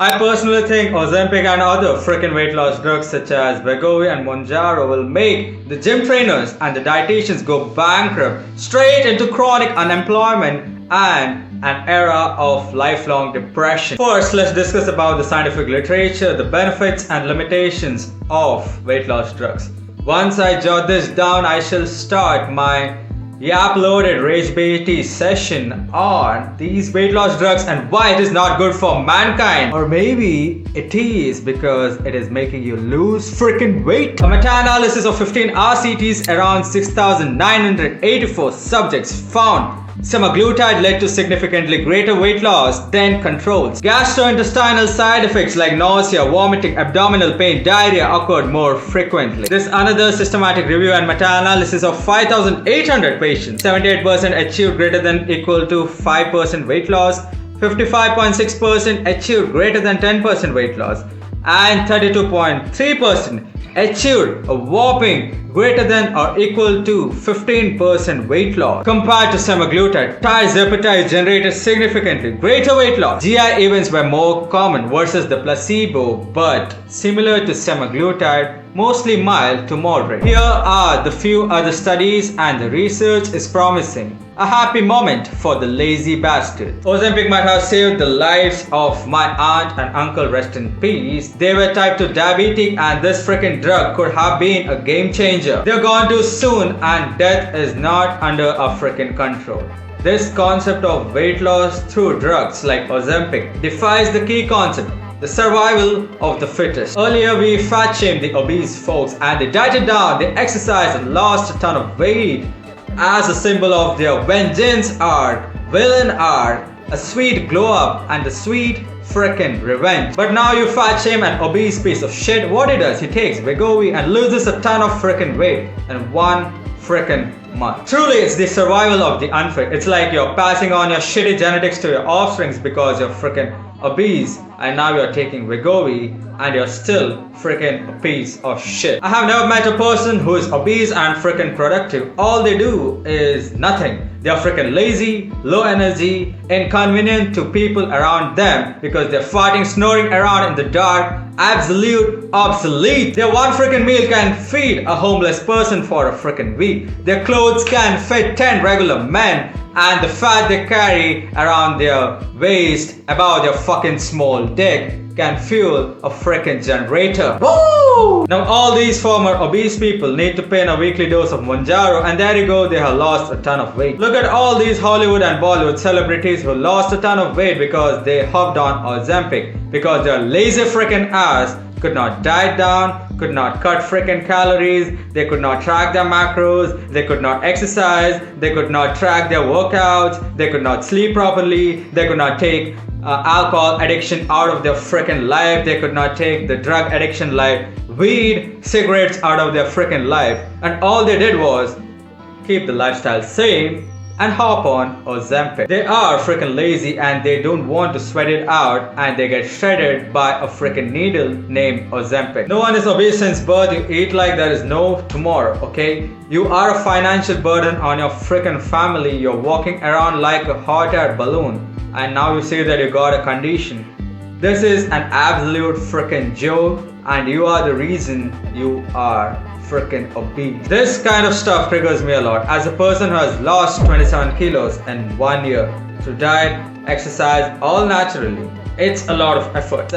I personally think Ozempic and other freaking weight loss drugs such as Wegovy and Monjaro will make the gym trainers and the dietitians go bankrupt, straight into chronic unemployment and an era of lifelong depression. First, let's discuss about the scientific literature, the benefits and limitations of weight loss drugs. Once I jot this down, I shall start my uploaded Rage BT session on these weight loss drugs and why it is not good for mankind. Or maybe it is because it is making you lose freaking weight. A meta-analysis of 15 RCTs around 6,984 subjects found semaglutide led to significantly greater weight loss than controls. Gastrointestinal side effects like nausea, vomiting, abdominal pain, diarrhea occurred more frequently. This another systematic review and meta-analysis of 5,800 patients. 78% achieved greater than equal to 5% weight loss, 55.6% achieved greater than 10% weight loss, and 32.3% achieved a whopping greater than or equal to 15% weight loss. Compared to semaglutide, tirzepatide generated significantly greater weight loss. GI events were more common versus the placebo, but similar to semaglutide, mostly mild to moderate. Here are the few other studies and the research is promising. A happy moment for the lazy bastard. Ozempic might have saved the lives of my aunt and uncle, rest in peace. They were type 2 diabetic and this freaking drug could have been a game changer. They're gone too soon and death is not under our freaking control. This concept of weight loss through drugs like Ozempic defies the key concept, the survival of the fittest. Earlier we fat shamed the obese folks and they dieted down, they exercised and lost a ton of weight as a symbol of their vengeance art, villain art, a sweet glow up and a sweet frickin' revenge. But now you fat shame an obese piece of shit. What he does, he takes Wegovy and loses a ton of frickin' weight in one frickin' month. Truly, it's the survival of the unfit. It's like you're passing on your shitty genetics to your offsprings because you're frickin' obese and now you're taking Wegovy and you're still freaking a piece of shit. I have never met a person who is obese and freaking productive. All they do is nothing. They are freaking lazy, low energy, inconvenient to people around them because they're farting, snoring around in the dark, absolute obsolete. Their one freaking meal can feed a homeless person for a freaking week. Their clothes can fit 10 regular men and the fat they carry around their waist above their fucking small dick can fuel a freaking generator. Woo! Now all these former obese people need to pay in a weekly dose of Monjaro and there you go, they have lost a ton of weight. Look at all these Hollywood and Bollywood celebrities who lost a ton of weight because they hopped on Ozempic because their lazy freaking ass could not diet down, could not cut freaking calories, they could not track their macros, they could not exercise, they could not track their workouts, they could not sleep properly, they could not take alcohol addiction out of their freaking life, they could not take the drug addiction like weed, cigarettes out of their freaking life, and all they did was keep the lifestyle same and hop on Ozempic. They are freaking lazy and they don't want to sweat it out and they get shredded by a freaking needle named Ozempic. No one is obese since birth. You eat like there is no tomorrow, okay? You are a financial burden on your freaking family. You're walking around like a hot air balloon and now you say that you got a condition. This is an absolute freaking joke and you are the reason you are freaking obese. This kind of stuff triggers me a lot. As a person who has lost 27 kilos in 1 year through diet, exercise, all naturally, it's a lot of effort.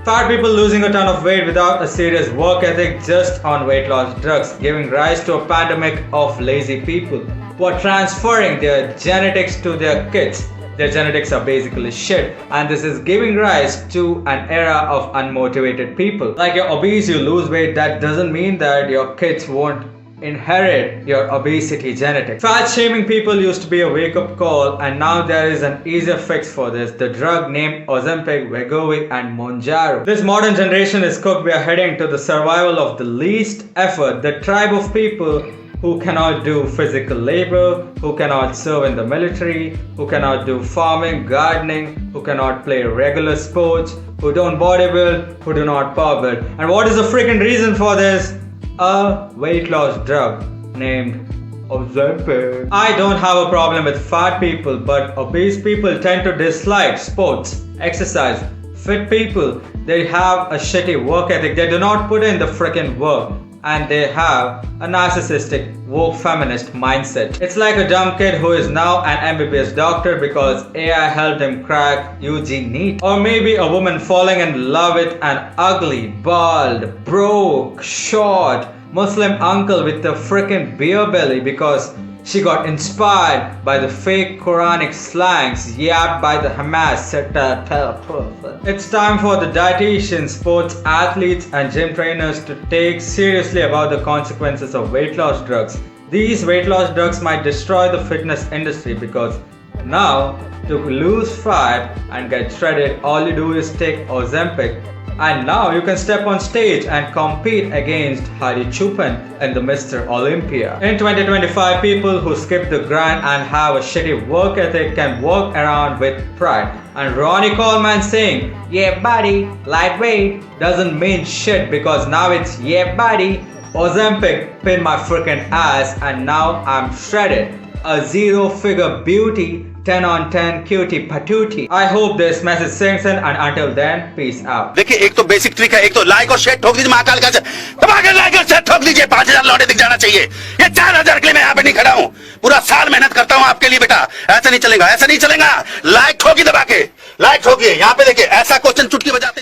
Fat people losing a ton of weight without a serious work ethic just on weight loss drugs, giving rise to a pandemic of lazy people who are transferring their genetics to their kids. Their genetics are basically shit and this is giving rise to an era of unmotivated people. Like you're obese, you lose weight, that doesn't mean that your kids won't inherit your obesity genetics. Fat shaming people used to be a wake-up call and now there is an easier fix for this. The drug named Ozempic, Wegovy and Monjaro. This modern generation is cooked. We are heading to the survival of the least effort, the tribe of people who cannot do physical labor, who cannot serve in the military, who cannot do farming, gardening, who cannot play regular sports, who don't bodybuild, who do not power build. And what is the freaking reason for this? A weight loss drug named Ozempic. I don't have a problem with fat people, but obese people tend to dislike sports, exercise. Fit people, they have a shitty work ethic. They do not put in the freaking work. And they have a narcissistic, woke feminist mindset. It's like a dumb kid who is now an MBBS doctor because AI helped him crack UG NEET. Or maybe a woman falling in love with an ugly, bald, broke, short Muslim uncle with a freaking beer belly because she got inspired by the fake Quranic slangs yapped by the Hamas sector person. It's time for the dietitians, sports athletes and gym trainers to take seriously about the consequences of weight loss drugs. These weight loss drugs might destroy the fitness industry because now to lose fat and get shredded, all you do is take Ozempic. And now you can step on stage and compete against Hari Chupan in the Mr. Olympia. In 2025, people who skip the grind and have a shitty work ethic can walk around with pride. And Ronnie Coleman saying, "Yeah buddy, lightweight" doesn't mean shit because now it's "yeah buddy, Ozempic pinned my freaking ass and now I'm shredded. A zero-figure beauty, 10 on 10 cutie patootie." I hope this message sinks in, and until then, peace out. देखिए एक तो basic trick है, एक तो like और share ठोक दीजिए महाकाल का दबा के लाइक और शेयर ठोक दीजिए। 5000 लौटे दिख जाना चाहिए। ये 4000 के लिए मैं यहाँ पे नहीं खड़ा हूँ, पूरा साल मेहनत करता हूँ आपके लिए बेटा। ऐसा नहीं चलेगा, ऐसा नहीं चलेगा। लाइक ठोकी दबा के, लाइक ठोकिए। यहाँ पे देखिए ऐसा क्वेश्चन चुटकी बजाते